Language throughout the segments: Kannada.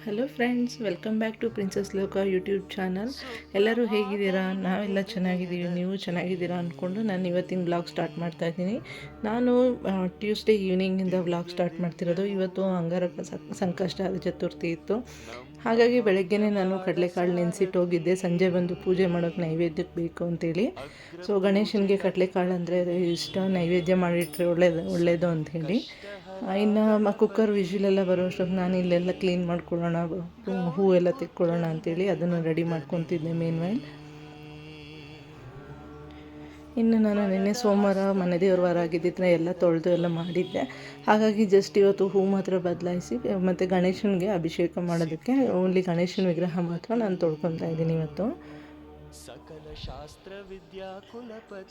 Hello friends, welcome back to princess Loka YouTube channel. ಎಲ್ಲರೂ ಹೇಗಿದ್ದೀರಾ? ನಾವೆಲ್ಲ ಚೆನ್ನಾಗಿದ್ದೀವಿ. ನೀವು ಚೆನ್ನಾಗಿದ್ದೀರಾ ಅಂದ್ಕೊಂಡು ನಾನು ಇವತ್ತಿನ ಬ್ಲಾಗ್ ಸ್ಟಾರ್ಟ್ ಮಾಡ್ತಾ ಇದ್ದೀನಿ. ನಾನು ಟ್ಯೂಸ್ಡೇ ಈವ್ನಿಂಗಿಂದ ಬ್ಲಾಗ್ ಸ್ಟಾರ್ಟ್ ಮಾಡ್ತಿರೋದು. ಇವತ್ತು ಅಂಗಾರಕ ಸಂಕಷ್ಟ ಚತುರ್ಥಿ ಇತ್ತು. ಹಾಗಾಗಿ ಬೆಳಗ್ಗೆನೇ ನಾನು ಕಡಲೆಕಾಳು ನೆನೆಸಿಟ್ಟು ಹೋಗಿದ್ದೆ. ಸಂಜೆ ಬಂದು ಪೂಜೆ ಮಾಡೋಕ್ಕೆ ನೈವೇದ್ಯಕ್ಕೆ ಬೇಕು ಅಂತೇಳಿ. ಸೊ ಗಣೇಶನಿಗೆ ಕಡಲೆಕಾಳು ಅಂದರೆ ಇಷ್ಟ, ನೈವೇದ್ಯ ಮಾಡಿಟ್ರೆ ಒಳ್ಳೆಯದು ಅಂಥೇಳಿ. ಇನ್ನು ಕುಕ್ಕರ್ ವಿಜಿಲೆಲ್ಲ ಬರೋ ಅಷ್ಟೊತ್ತು ನಾನು ಇಲ್ಲೆಲ್ಲ ಕ್ಲೀನ್ ಮಾಡ್ಕೊಳ್ಳೋಣ, ಹೂವೆಲ್ಲ ತೆಕ್ಕೊಳ್ಳೋಣ ಅಂಥೇಳಿ ಅದನ್ನು ರೆಡಿ ಮಾಡ್ಕೊತಿದ್ದೆ ಮೇನ್ ವೈಲ್. ಇನ್ನು ನಾನು ನಿನ್ನೆ ಸೋಮವಾರ ಮನೆ ದೇವ್ರ ವಾರ ಆಗಿದ್ದಿದ್ರೆ ಎಲ್ಲ ತೊಳೆದು ಎಲ್ಲ ಮಾಡಿದ್ದೆ. ಹಾಗಾಗಿ ಜಸ್ಟ್ ಇವತ್ತು ಹೂ ಮಾತ್ರ ಬದಲಾಯಿಸಿ ಮತ್ತು ಗಣೇಶನಿಗೆ ಅಭಿಷೇಕ ಮಾಡೋದಕ್ಕೆ ಓನ್ಲಿ ಗಣೇಶನ ವಿಗ್ರಹ ಮಾತ್ರ ನಾನು ತೊಳ್ಕೊತಾ ಇದ್ದೀನಿ ಇವತ್ತು.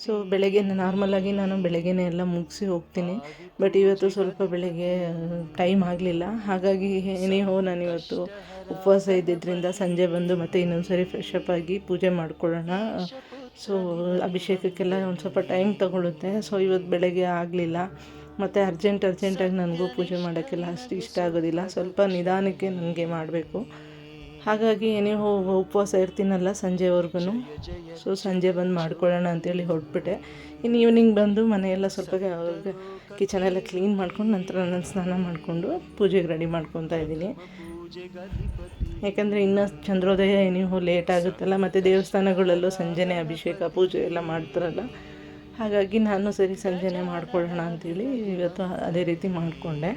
ಸೊ ಬೆಳಗ್ಗೆ ನಾರ್ಮಲಾಗಿ ನಾನು ಬೆಳಗ್ಗೆನೇ ಎಲ್ಲ ಮುಗಿಸಿ ಹೋಗ್ತೀನಿ. ಬಟ್ ಇವತ್ತು ಸ್ವಲ್ಪ ಬೆಳಗ್ಗೆ ಟೈಮ್ ಆಗಲಿಲ್ಲ. ಹಾಗಾಗಿ ಏನೇಹೋ ನಾನಿವತ್ತು ಉಪವಾಸ ಇದ್ದಿದ್ದರಿಂದ ಸಂಜೆ ಬಂದು ಮತ್ತೆ ಇನ್ನೊಂದು ಸರಿ ಫ್ರೆಶ್ ಅಪ್ ಆಗಿ ಪೂಜೆ ಮಾಡ್ಕೊಳ್ಳೋಣ. ಸೊ ಅಭಿಷೇಕಕ್ಕೆಲ್ಲ ಒಂದು ಸ್ವಲ್ಪ ಟೈಮ್ ತಗೊಳುತ್ತೆ. ಸೊ ಇವತ್ತು ಬೆಳಗ್ಗೆ ಆಗಲಿಲ್ಲ. ಮತ್ತು ಅರ್ಜೆಂಟಾಗಿ ನನಗೂ ಪೂಜೆ ಮಾಡೋಕ್ಕೆಲ್ಲ ಅಷ್ಟು ಇಷ್ಟ ಆಗೋದಿಲ್ಲ. ಸ್ವಲ್ಪ ನಿಧಾನಕ್ಕೆ ನನಗೆ ಮಾಡಬೇಕು. ಹಾಗಾಗಿ ಏನೇಹೋ ಉಪವಾಸ ಇರ್ತೀನಲ್ಲ ಸಂಜೆವರೆಗೂ. ಸೊ ಸಂಜೆ ಬಂದು ಮಾಡ್ಕೊಳ್ಳೋಣ ಅಂತೇಳಿ ಹೊರಟ್ಬಿಟ್ಟೆ. ಇನ್ನು ಈವ್ನಿಂಗ್ ಬಂದು ಮನೆಯೆಲ್ಲ ಸ್ವಲ್ಪ ಕಿಚನೆಲ್ಲ ಕ್ಲೀನ್ ಮಾಡ್ಕೊಂಡು ನಂತರ ನಾನು ಸ್ನಾನ ಮಾಡಿಕೊಂಡು ಪೂಜೆಗೆ ರೆಡಿ ಮಾಡ್ಕೊತಾ ಇದ್ದೀನಿ. ಯಾಕಂದರೆ ಇನ್ನೂ ಚಂದ್ರೋದಯ ಏನೇಹೋ ಲೇಟ್ ಆಗುತ್ತಲ್ಲ, ಮತ್ತು ದೇವಸ್ಥಾನಗಳಲ್ಲೂ ಸಂಜೆನೇ ಅಭಿಷೇಕ ಪೂಜೆ ಎಲ್ಲ ಮಾಡ್ತಾರಲ್ಲ. ಹಾಗಾಗಿ ನಾನು ಸರಿ ಸಂಜೆನೇ ಮಾಡ್ಕೊಳ್ಳೋಣ ಅಂಥೇಳಿ ಇವತ್ತು ಅದೇ ರೀತಿ ಮಾಡಿಕೊಂಡೆ.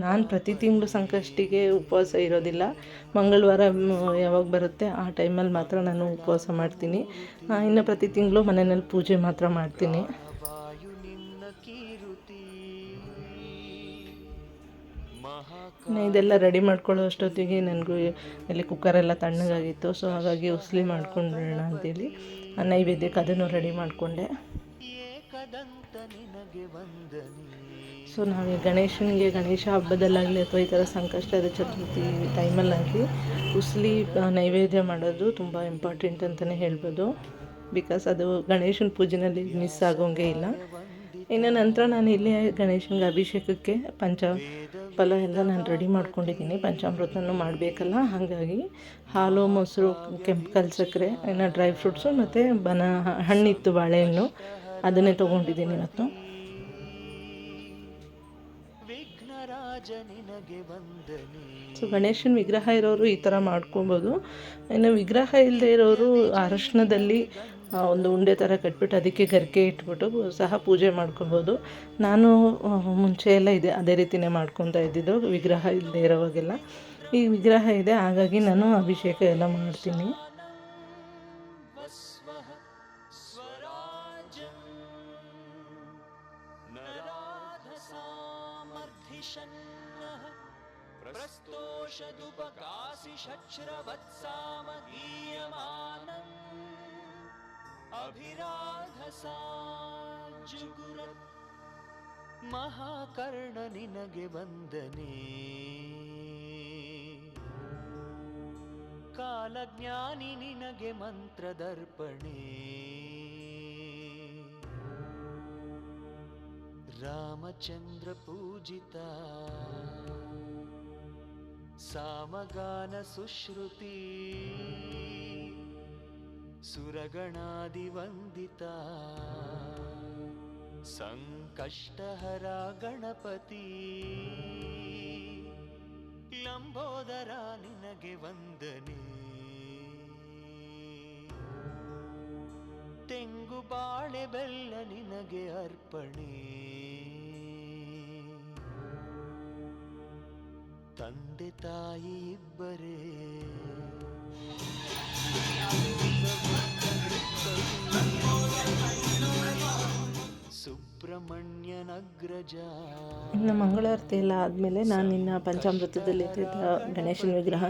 ನಾನು ಪ್ರತಿ ತಿಂಗಳು ಸಂಕಷ್ಟಿಗೆ ಉಪವಾಸ ಇರೋದಿಲ್ಲ. ಮಂಗಳವಾರ ಯಾವಾಗ ಬರುತ್ತೆ ಆ ಟೈಮಲ್ಲಿ ಮಾತ್ರ ನಾನು ಉಪವಾಸ ಮಾಡ್ತೀನಿ. ಇನ್ನು ಪ್ರತಿ ತಿಂಗಳು ಮನೆಯಲ್ಲಿ ಪೂಜೆ ಮಾತ್ರ ಮಾಡ್ತೀನಿ. ಇದೆಲ್ಲ ರೆಡಿ ಮಾಡ್ಕೊಳ್ಳೋ ಅಷ್ಟೊತ್ತಿಗೆ ನನಗೂ ಇಲ್ಲಿ ಕುಕ್ಕರೆಲ್ಲ ತಣ್ಣಗಾಗಿತ್ತು. ಸೊ ಹಾಗಾಗಿ ಉಸ್ಲಿ ಮಾಡ್ಕೊಂಡ್ಬಿಡೋಣ ಅಂತೇಳಿ ನೈವೇದ್ಯಕ್ಕೆ ಅದನ್ನು ರೆಡಿ ಮಾಡಿಕೊಂಡೆ. ಸೊ ನಾವು ಗಣೇಶ ಹಬ್ಬದಲ್ಲಾಗಲಿ ಅಥವಾ ಈ ಥರ ಸಂಕಷ್ಟದ ಚತುರ್ಥಿ ಟೈಮಲ್ಲಾಗಲಿ ಉಸ್ಲಿ ನೈವೇದ್ಯ ಮಾಡೋದು ತುಂಬ ಇಂಪಾರ್ಟೆಂಟ್ ಅಂತಲೇ ಹೇಳ್ಬೋದು. ಬಿಕಾಸ್ ಅದು ಗಣೇಶನ ಪೂಜೆಯಲ್ಲಿ ಮಿಸ್ ಆಗೋಂಗೆ ಇಲ್ಲ. ಇನ್ನು ನಂತರ ನಾನು ಇಲ್ಲಿ ಗಣೇಶನಿಗೆ ಅಭಿಷೇಕಕ್ಕೆ ಪಂಚಫಲ ಎಲ್ಲ ನಾನು ರೆಡಿ ಮಾಡ್ಕೊಂಡಿದ್ದೀನಿ. ಪಂಚಾಮೃತನೂ ಮಾಡಬೇಕಲ್ಲ, ಹಾಗಾಗಿ ಹಾಲು, ಮೊಸರು, ಕೆಂಪು ಕಲ್ಸಕ್ಕರೆ, ಇನ್ನು ಡ್ರೈ ಫ್ರೂಟ್ಸು ಮತ್ತು ಹಣ್ಣಿತ್ತು ಬಾಳೆಹಣ್ಣು, ಅದನ್ನೇ ತೊಗೊಂಡಿದ್ದೀನಿ ಇವತ್ತು. ಸೊ ಗಣೇಶನ ವಿಗ್ರಹ ಇರೋರು ಈ ಥರ ಮಾಡ್ಕೊಬೋದು. ಇನ್ನು ವಿಗ್ರಹ ಇಲ್ಲದೆ ಇರೋರು ಅರಶಿನದಲ್ಲಿ ಒಂದು ಉಂಡೆ ಥರ ಕಟ್ಬಿಟ್ಟು ಅದಕ್ಕೆ ಗರಿಕೆ ಇಟ್ಬಿಟ್ಟು ಸಹ ಪೂಜೆ ಮಾಡ್ಕೊಬೋದು. ನಾನು ಮುಂಚೆ ಎಲ್ಲ ಅದೇ ರೀತಿಯೇ ಮಾಡ್ಕೊತಾ ಇದ್ದಿದ್ದು, ವಿಗ್ರಹ ಇಲ್ಲದೆ ಇರೋವಾಗೆಲ್ಲ. ಈ ವಿಗ್ರಹ ಇದೆ, ಹಾಗಾಗಿ ನಾನು ಅಭಿಷೇಕ ಎಲ್ಲ ಮಾಡ್ತೀನಿ. ಮಹಾಕರ್ಣ ನಿನಗೆ ವಂದನೆ, ಕಾಲಜ್ಞಾನಿ ನಿನಗೆ ಮಂತ್ರದರ್ಪಣೆ, ರಾಮಚಂದ್ರ ಪೂಜಿತ ಸಾಮಗಾನ ಸುಶ್ರುತಿ, ಸುರಗಣಾದಿ ವಂದಿತ ಸಂಕಷ್ಟಹರ ಗಣಪತಿ, ಲಂಬೋದರ ನಿನಗೆ ವಂದನೆ, ತೆಂಗು ಬಾಳೆ ಬೆಲ್ಲ ನಿನಗೆ ಅರ್ಪಣೆ, ತಂದೆ ತಾಯಿ ಇಬ್ಬರೇ ಸುಬ್ರಹ್ಮಣ್ಯನಗ್ರಜ. ಇನ್ನು ಮಂಗಳಾರತಿ ಎಲ್ಲ ಆದಮೇಲೆ ನಾನು ಇನ್ನು ಪಂಚಾಮೃತದಲ್ಲಿ ಗಣೇಶನ ವಿಗ್ರಹ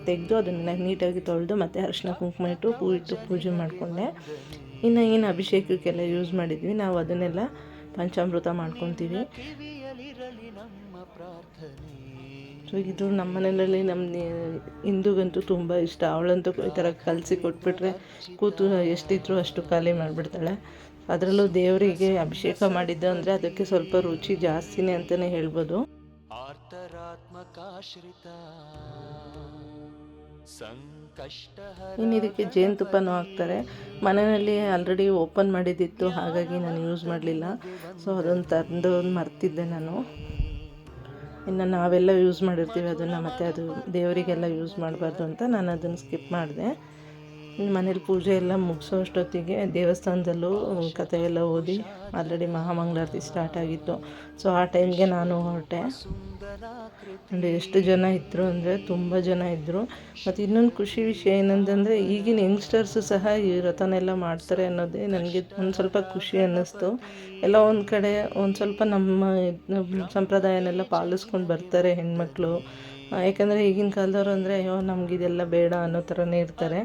ತೆಗೆದು ಅದನ್ನು ನೀಟಾಗಿ ತೊಳೆದು ಮತ್ತು ಅರಿಶಿನ ಕುಂಕುಮ ಇಟ್ಟು ಹೂ ಇಟ್ಟು ಪೂಜೆ ಮಾಡಿಕೊಂಡೆ. ಇನ್ನು ಏನು ಅಭಿಷೇಕಕ್ಕೆಲ್ಲ ಯೂಸ್ ಮಾಡಿದ್ವಿ ನಾವು ಅದನ್ನೆಲ್ಲ ಪಂಚಾಮೃತ ಮಾಡ್ಕೊತೀವಿ. ಸೊ ಇದು ನಮ್ಮ ಮನೆಯಲ್ಲಿ ನಮ್ಮ ಇಂದುಗಂತೂ ತುಂಬ ಇಷ್ಟ. ಅವಳಂತೂ ಈ ಥರ ಕಲಸಿ ಕೊಟ್ಬಿಟ್ರೆ ಕೂತು ಎಷ್ಟಿದ್ರು ಅಷ್ಟು ಖಾಲಿ ಮಾಡಿಬಿಡ್ತಾಳೆ. ಅದರಲ್ಲೂ ದೇವರಿಗೆ ಅಭಿಷೇಕ ಮಾಡಿದ್ದು ಅಂದರೆ ಅದಕ್ಕೆ ಸ್ವಲ್ಪ ರುಚಿ ಜಾಸ್ತಿನೇ ಅಂತಲೇ ಹೇಳ್ಬೋದು. ಇನ್ನು ಇದಕ್ಕೆ ಜೇನುತುಪ್ಪನೂ ಹಾಕ್ತಾರೆ. ಮನೆಯಲ್ಲಿ ಆಲ್ರೆಡಿ ಓಪನ್ ಮಾಡಿದ್ದಿತ್ತು, ಹಾಗಾಗಿ ನಾನು ಯೂಸ್ ಮಾಡಲಿಲ್ಲ. ಸೊ ಅದೊಂದು ತಂದು ಮರ್ತಿದ್ದೆ ನಾನು. ಇನ್ನು ನಾವೆಲ್ಲ ಯೂಸ್ ಮಾಡಿರ್ತೀವಿ ಅದನ್ನು, ಮತ್ತು ಅದು ದೇವರಿಗೆಲ್ಲ ಯೂಸ್ ಮಾಡಬಾರ್ದು ಅಂತ ನಾನು ಅದನ್ನು ಸ್ಕಿಪ್ ಮಾಡಿದೆ. ಮನೇಲಿ ಪೂಜೆ ಎಲ್ಲ ಮುಗಿಸೋ ಅಷ್ಟೊತ್ತಿಗೆ ದೇವಸ್ಥಾನದಲ್ಲೂ ಕಥೆ ಎಲ್ಲ ಓದಿ ಆಲ್ರೆಡಿ ಮಹಾಮಂಗಳಾರತಿ ಸ್ಟಾರ್ಟ್ ಆಗಿತ್ತು. ಸೊ ಆ ಟೈಮ್ಗೆ ನಾನು ಹೊರಟೆ. ಅಂದರೆ ಎಷ್ಟು ಜನ ಇದ್ದರು ಅಂದರೆ ತುಂಬ ಜನ ಇದ್ದರು. ಮತ್ತು ಇನ್ನೊಂದು ಖುಷಿ ವಿಷಯ ಏನಂತಂದರೆ ಈಗಿನ ಯಂಗ್ಸ್ಟರ್ಸು ಸಹ ಈ ವ್ರತನೆಲ್ಲ ಮಾಡ್ತಾರೆ ಅನ್ನೋದೇ ನನಗೆ ಒಂದು ಸ್ವಲ್ಪ ಖುಷಿ ಅನ್ನಿಸ್ತು. ಎಲ್ಲ ಒಂದು ಕಡೆ ಒಂದು ಸ್ವಲ್ಪ ನಮ್ಮ ಸಂಪ್ರದಾಯನೆಲ್ಲ ಪಾಲಿಸ್ಕೊಂಡು ಬರ್ತಾರೆ ಹೆಣ್ಮಕ್ಳು. ಯಾಕಂದರೆ ಈಗಿನ ಕಾಲದವ್ರು ಅಂದರೆ ಅಯ್ಯೋ ನಮಗಿದೆಲ್ಲ ಬೇಡ ಅನ್ನೋ ಥರನೇ ಇರ್ತಾರೆ.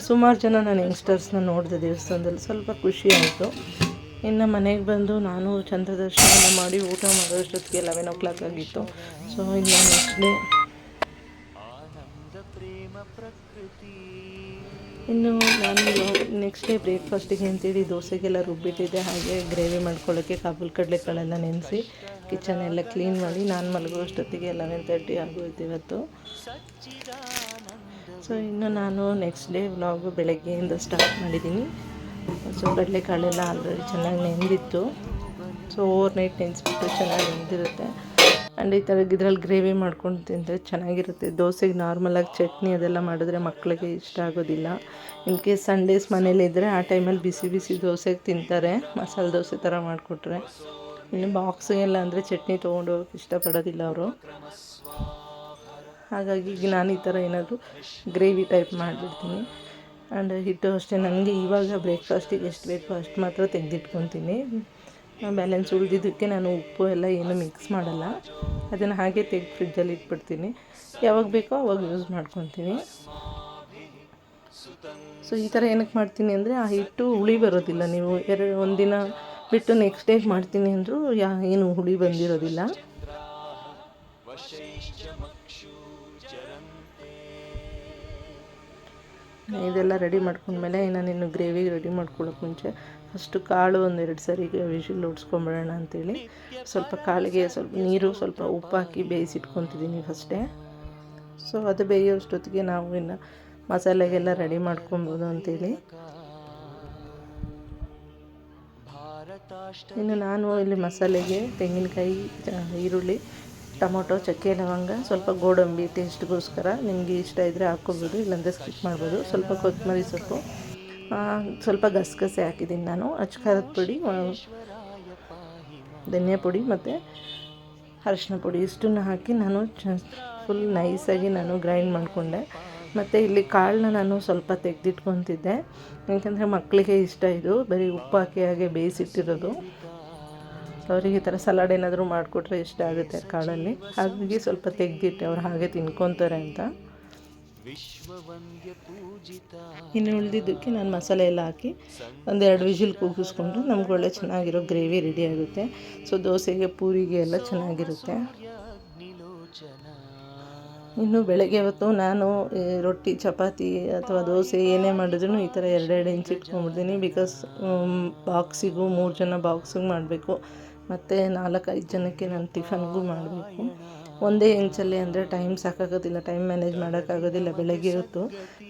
ಸುಮಾರು ಜನ ನಾನು ಯಂಗ್ಸ್ಟರ್ಸ್ನ ನೋಡಿದೆ ದೇವಸ್ಥಾನದಲ್ಲಿ, ಸ್ವಲ್ಪ ಖುಷಿ ಆಯಿತು. ಇನ್ನು ಮನೆಗೆ ಬಂದು ನಾನು ಚಂದ್ರ ದರ್ಶನ ಮಾಡಿ ಊಟ ಮಾಡೋಷ್ಟೊತ್ತಿಗೆ 11 ಆಗಿತ್ತು. ಸೊ ಇನ್ನು ನಾನು ನೆಕ್ಸ್ಟ್ ಡೇ ಬ್ರೇಕ್ಫಾಸ್ಟಿಗೆ ಅಂತೇಳಿ ದೋಸೆಗೆಲ್ಲ ರುಬ್ಬಿಟ್ಟಿದ್ದೆ. ಹಾಗೆ ಗ್ರೇವಿ ಮಾಡ್ಕೊಳ್ಳೋಕ್ಕೆ ಕಾಬೂಲ್ ಕಡಲೆಕಾಳೆಲ್ಲ ನೆನೆಸಿ ಕಿಚನ್ ಎಲ್ಲ ಕ್ಲೀನ್ ಮಾಡಿ ನಾನು ಮಲಗೋ ಅಷ್ಟೊತ್ತಿಗೆ 11:30 ಆಗೋಯ್ತು ಇವತ್ತು. ಸೊ ಇನ್ನು ನಾನು ನೆಕ್ಸ್ಟ್ ಡೇ ವ್ಲಾಗು ಬೆಳಗ್ಗೆಯಿಂದ ಸ್ಟಾರ್ಟ್ ಮಾಡಿದ್ದೀನಿ. ಸೊ ಕಡಲೆಕಾಳೆಲ್ಲ ಆಲ್ರೆಡಿ ಚೆನ್ನಾಗಿ ನೆಂದಿತ್ತು. ಸೊ ಓವರ್ ನೈಟ್ ನೆನೆಸ್ಬಿಟ್ಟು ಚೆನ್ನಾಗಿ ನೆಂದಿರುತ್ತೆ. ಆ್ಯಂಡ್ ಈ ಥರ ಇದ್ರಲ್ಲಿ ಗ್ರೇವಿ ಮಾಡ್ಕೊಂಡು ತಿಂದರೆ ಚೆನ್ನಾಗಿರುತ್ತೆ. ದೋಸೆಗೆ ನಾರ್ಮಲಾಗಿ ಚಟ್ನಿ ಅದೆಲ್ಲ ಮಾಡಿದ್ರೆ ಮಕ್ಕಳಿಗೆ ಇಷ್ಟ ಆಗೋದಿಲ್ಲ. ಇನ್ ಕೇಸ್ ಸಂಡೇಸ್ ಮನೇಲಿದ್ದರೆ ಆ ಟೈಮಲ್ಲಿ ಬಿಸಿ ಬಿಸಿ ದೋಸೆಗೆ ತಿಂತಾರೆ, ಮಸಾಲೆ ದೋಸೆ ಥರ ಮಾಡಿಕೊಟ್ರೆ. ಇನ್ನು ಬಾಕ್ಸಿಗೆಲ್ಲ ಅಂದರೆ ಚಟ್ನಿ ತೊಗೊಂಡು ಹೋಗೋಕ್ಕೆ ಇಷ್ಟಪಡೋದಿಲ್ಲ ಅವರು. ಹಾಗಾಗಿ ಈಗ ನಾನು ಈ ಥರ ಏನಾದರೂ ಗ್ರೇವಿ ಟೈಪ್ ಮಾಡಿಬಿಡ್ತೀನಿ. ಆ್ಯಂಡ್ ಹಿಟ್ಟು ಅಷ್ಟೇ, ನನಗೆ ಇವಾಗ ಬ್ರೇಕ್ಫಾಸ್ಟಿಗೆ ಎಷ್ಟು ಬೇಕೋ ಅಷ್ಟು ಮಾತ್ರ ತೆಗೆದಿಟ್ಕೊತೀನಿ. ಬ್ಯಾಲೆನ್ಸ್ ಉಳಿದಿದ್ದಕ್ಕೆ ನಾನು ಉಪ್ಪು ಎಲ್ಲ ಏನು ಮಿಕ್ಸ್ ಮಾಡಲ್ಲ, ಅದನ್ನು ಹಾಗೆ ತೆಗೆದು ಫ್ರಿಜ್ಜಲ್ಲಿ ಇಟ್ಬಿಡ್ತೀನಿ. ಯಾವಾಗ ಬೇಕೋ ಅವಾಗ ಯೂಸ್ ಮಾಡ್ಕೊತೀನಿ. ಸೊ ಈ ಥರ ಏನಕ್ಕೆ ಮಾಡ್ತೀನಿ ಅಂದರೆ ಆ ಹಿಟ್ಟು ಹುಳಿ ಬರೋದಿಲ್ಲ. ನೀವು ಒಂದಿನ ಬಿಟ್ಟು ನೆಕ್ಸ್ಟ್ ಡೇಗೆ ಮಾಡ್ತೀನಿ ಅಂದರೂ ಏನು ಹುಳಿ ಬಂದಿರೋದಿಲ್ಲ. ಇದೆಲ್ಲ ರೆಡಿ ಮಾಡ್ಕೊಂಡ್ಮೇಲೆ ಇನ್ನು ಗ್ರೇವಿ ರೆಡಿ ಮಾಡ್ಕೊಳ್ಳೋಕೆ ಮುಂಚೆ ಫಸ್ಟು ಕಾಳು 1-2 ಸರಿ ವಿಷಿಲ್ ಹೊಡ್ಸ್ಕೊಂಬಿಡೋಣ ಅಂಥೇಳಿ ಸ್ವಲ್ಪ ಕಾಳಿಗೆ ಸ್ವಲ್ಪ ನೀರು ಸ್ವಲ್ಪ ಉಪ್ಪು ಹಾಕಿ ಬೇಯಿಸಿಟ್ಕೊತಿದ್ದೀನಿ ಫಸ್ಟೇ. ಸೊ ಅದು ಬೇಯೋಷ್ಟೊತ್ತಿಗೆ ನಾವು ಇನ್ನು ಮಸಾಲೆಗೆಲ್ಲ ರೆಡಿ ಮಾಡ್ಕೊಬೋದು ಅಂಥೇಳಿ. ಇನ್ನು ನಾನು ಇಲ್ಲಿ ಮಸಾಲೆಗೆ ತೆಂಗಿನಕಾಯಿ, ಈರುಳ್ಳಿ, ಟೊಮೊಟೊ, ಚಕ್ಕೆ, ಲವಂಗ, ಸ್ವಲ್ಪ ಗೋಡಂಬಿ ಟೇಸ್ಟ್ಗೋಸ್ಕರ ನಿಮಗೆ ಇಷ್ಟ ಇದ್ದರೆ ಹಾಕ್ಕೊಬೋದು, ಇಲ್ಲಾಂದರೆ ಸ್ಕಿಪ್ ಮಾಡ್ಬೋದು. ಸ್ವಲ್ಪ ಕೊತ್ತಂಬರಿ ಸೊಪ್ಪು, ಸ್ವಲ್ಪ ಗಸಗಸೆ ಹಾಕಿದ್ದೀನಿ ನಾನು, ಅಚ್ಕಾರದ ಪುಡಿ, ಧನಿಯಾ ಪುಡಿ ಮತ್ತು ಅರಿಶಿನ ಪುಡಿ ಇಷ್ಟನ್ನು ಹಾಕಿ ನಾನು ಫುಲ್ ನೈಸಾಗಿ ನಾನು ಗ್ರೈಂಡ್ ಮಾಡಿಕೊಂಡೆ. ಮತ್ತು ಇಲ್ಲಿ ಕಾಳನ್ನ ನಾನು ಸ್ವಲ್ಪ ತೆಗೆದಿಟ್ಕೊತಿದ್ದೆ, ಯಾಕಂದರೆ ಮಕ್ಕಳಿಗೆ ಇಷ್ಟ ಇದು ಬರೀ ಉಪ್ಪು ಹಾಕಿ ಹಾಗೆ ಬೇಯಿಸಿಟ್ಟಿರೋದು. ಅವರಿಗೆ ಈ ಥರ ಸಲಾಡ್ ಏನಾದರೂ ಮಾಡಿಕೊಟ್ರೆ ಇಷ್ಟ ಆಗುತ್ತೆ ಕಾಳಲ್ಲಿ, ಹಾಗಾಗಿ ಸ್ವಲ್ಪ ತೆಗೆದಿಟ್ಟೆ ಅವ್ರು ಹಾಗೆ ತಿನ್ಕೊತಾರೆ ಅಂತ. ಇನ್ನು ಉಳಿದಿದ್ದಕ್ಕೆ ನಾನು ಮಸಾಲೆ ಎಲ್ಲ ಹಾಕಿ 1-2 ವಿಷಿಲ್ ಕೂಗಿಸ್ಕೊಂಡು ನಮ್ಗೆ ಒಳ್ಳೆ ಚೆನ್ನಾಗಿರೋ ಗ್ರೇವಿ ರೆಡಿ ಆಗುತ್ತೆ. ಸೊ ದೋಸೆಗೆ, ಪೂರಿಗೆ ಎಲ್ಲ ಚೆನ್ನಾಗಿರುತ್ತೆ. ಇನ್ನು ಬೆಳಗ್ಗೆ ಹೊತ್ತು ನಾನು ರೊಟ್ಟಿ, ಚಪಾತಿ ಅಥವಾ ದೋಸೆ ಏನೇ ಮಾಡಿದ್ರು ಈ ಥರ 2-2 ಇಂಚ್ ಇಟ್ಕೊಂಡ್ಬಿಡ್ತೀನಿ. ಬಿಕಾಸ್ ಬಾಕ್ಸಿಗೂ 3 ಜನ ಬಾಕ್ಸಿಗೆ ಮಾಡಬೇಕು, ಮತ್ತು 4-5 ಜನಕ್ಕೆ ನಾನು ಟಿಫನ್ಗೂ ಮಾಡಬೇಕು. ಒಂದೇ ಇಂಚಲ್ಲಿ ಅಂದರೆ ಟೈಮ್ ಸಾಕಾಗೋದಿಲ್ಲ, ಟೈಮ್ ಮ್ಯಾನೇಜ್ ಮಾಡೋಕ್ಕಾಗೋದಿಲ್ಲ. ಬೆಳಗ್ಗೆ ಹೊತ್ತು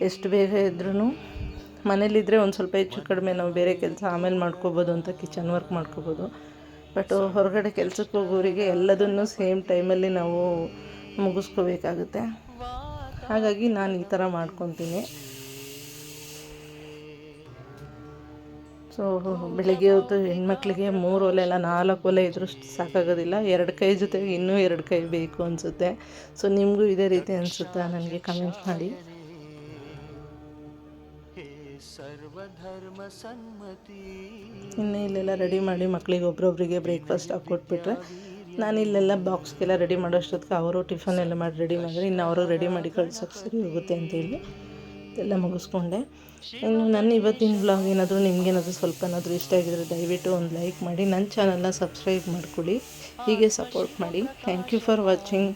ಎಷ್ಟು ಬೇಗ ಇದ್ರೂ ಮನೇಲಿದ್ದರೆ ಒಂದು ಸ್ವಲ್ಪ ಹೆಚ್ಚು ಕಡಿಮೆ ನಾವು ಬೇರೆ ಕೆಲಸ ಆಮೇಲೆ ಮಾಡ್ಕೋಬೋದು ಅಂತ ಕಿಚನ್ ವರ್ಕ್ ಮಾಡ್ಕೋಬೋದು. ಬಟ್ ಹೊರಗಡೆ ಕೆಲಸಕ್ಕೆ ಹೋಗೋರಿಗೆ ಎಲ್ಲದನ್ನು ಸೇಮ್ ಟೈಮಲ್ಲಿ ನಾವು ಮುಗಿಸ್ಕೋಬೇಕಾಗುತ್ತೆ. ಹಾಗಾಗಿ ನಾನು ಈ ಥರ ಮಾಡ್ಕೊತೀನಿ. ಸೊ ಬೆಳಗ್ಗೆ ಹೊತ್ತು ಹೆಣ್ಮಕ್ಳಿಗೆ 3 ಒಲೆ ಅಲ್ಲ 4 ಒಲೆ ಇದ್ರೂ ಸಾಕಾಗೋದಿಲ್ಲ. 2 ಕೈ ಜೊತೆಗೆ ಇನ್ನೂ 2 ಕೈ ಬೇಕು ಅನಿಸುತ್ತೆ. ಸೊ ನಿಮಗೂ ಇದೇ ರೀತಿ ಅನಿಸುತ್ತಾ ನನಗೆ ಕಮೆಂಟ್ ಮಾಡಿ. ಇನ್ನು ಇಲ್ಲೆಲ್ಲ ರೆಡಿ ಮಾಡಿ ಮಕ್ಕಳಿಗೆ ಒಬ್ರೊಬ್ರಿಗೆ ಬ್ರೇಕ್ಫಾಸ್ಟ್ ಹಾಕ್ಕೊಟ್ಬಿಟ್ರೆ ನಾನು ಇಲ್ಲೆಲ್ಲ ಬಾಕ್ಸ್ಗೆಲ್ಲ ರೆಡಿ ಮಾಡೋಷ್ಟೊತ್ತಿಗೆ ಅವರು ಟಿಫನ್ ಎಲ್ಲ ಮಾಡಿ ರೆಡಿ ಮಾಡಿದ್ರೆ ಇನ್ನು ಅವರು ರೆಡಿ ಮಾಡಿ ಕಳ್ಸೋಕ್ಕೆ ಸರಿ ಹೋಗುತ್ತೆ ಅಂತೇಳಿ ಎಲ್ಲ ಮುಗಿಸ್ಕೊಂಡೆ. ಇನ್ನು ನನ್ನ ಇವತ್ತಿನ ಬ್ಲಾಗ್ ಏನಾದರೂ ನಿಮಗೇನಾದರೂ ಸ್ವಲ್ಪನಾದರೂ ಇಷ್ಟ ಆಗಿದ್ರೆ ದಯವಿಟ್ಟು ಒಂದು ಲೈಕ್ ಮಾಡಿ, ನನ್ನ ಚಾನಲ್ನ ಸಬ್ಸ್ಕ್ರೈಬ್ ಮಾಡ್ಕೊಳ್ಳಿ, ಹೀಗೆ ಸಪೋರ್ಟ್ ಮಾಡಿ. Thank you for watching.